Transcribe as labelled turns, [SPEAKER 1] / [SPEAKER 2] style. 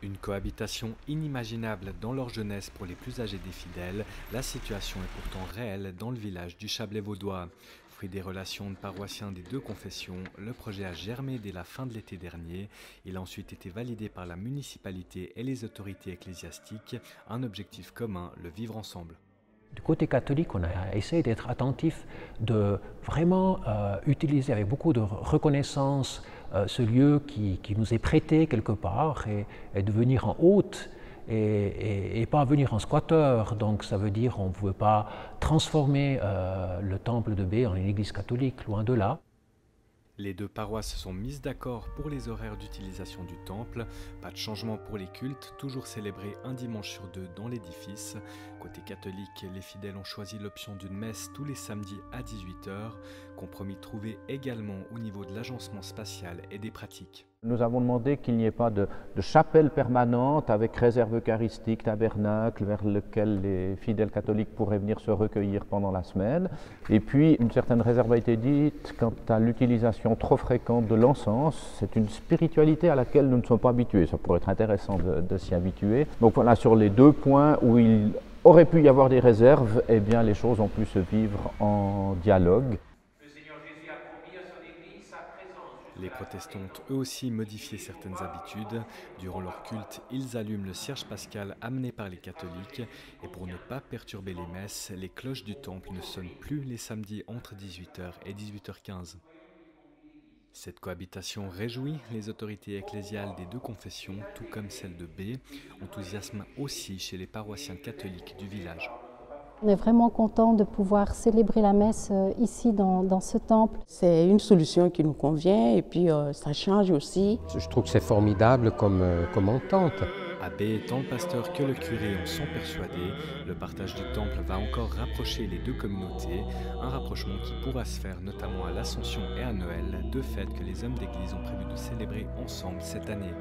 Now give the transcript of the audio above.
[SPEAKER 1] Une cohabitation inimaginable dans leur jeunesse pour les plus âgés des fidèles, la situation est pourtant réelle dans le village du Chablais-Vaudois. Fruit des relations de paroissiens des deux confessions, le projet a germé dès la fin de l'été dernier. Il a ensuite été validé par la municipalité et les autorités ecclésiastiques. Un objectif commun, le vivre ensemble.
[SPEAKER 2] Du côté catholique, on a essayé d'être attentif, de vraiment utiliser avec beaucoup de reconnaissance ce lieu qui nous est prêté quelque part et de venir en hôte et pas venir en squatteur. Donc ça veut dire qu'on ne pouvait pas transformer le temple de Bé en une église catholique, loin de là.
[SPEAKER 1] Les deux paroisses se sont mises d'accord pour les horaires d'utilisation du temple. Pas de changement pour les cultes, toujours célébrés un dimanche sur deux dans l'édifice. Côté catholique, les fidèles ont choisi l'option d'une messe tous les samedis à 18 h, compromis trouvé également au niveau de l'agencement spatial et des pratiques.
[SPEAKER 3] Nous avons demandé qu'il n'y ait pas de chapelle permanente avec réserve eucharistique, tabernacle vers lequel les fidèles catholiques pourraient venir se recueillir pendant la semaine. Et puis une certaine réserve a été dite quant à l'utilisation trop fréquente de l'encens. C'est une spiritualité à laquelle nous ne sommes pas habitués. Ça pourrait être intéressant de s'y habituer. Donc voilà, sur les deux points où il aurait pu y avoir des réserves, eh bien les choses ont pu se vivre en dialogue.
[SPEAKER 1] Les protestants ont eux aussi modifié certaines habitudes. Durant leur culte, ils allument le cierge pascal amené par les catholiques. Et pour ne pas perturber les messes, les cloches du temple ne sonnent plus les samedis entre 18 h et 18 h 15. Cette cohabitation réjouit les autorités ecclésiales des deux confessions, tout comme celle de Bé. Enthousiasme aussi chez les paroissiens catholiques du village.
[SPEAKER 4] On est vraiment content de pouvoir célébrer la messe ici dans ce temple.
[SPEAKER 5] C'est une solution qui nous convient et puis ça change aussi.
[SPEAKER 6] Je trouve que c'est formidable comme entente.
[SPEAKER 1] À Bé, tant le pasteur que le curé en sont persuadés. Le partage du temple va encore rapprocher les deux communautés. Un rapprochement qui pourra se faire notamment à l'Ascension et à Noël, deux fêtes que les hommes d'église ont prévu de célébrer ensemble cette année.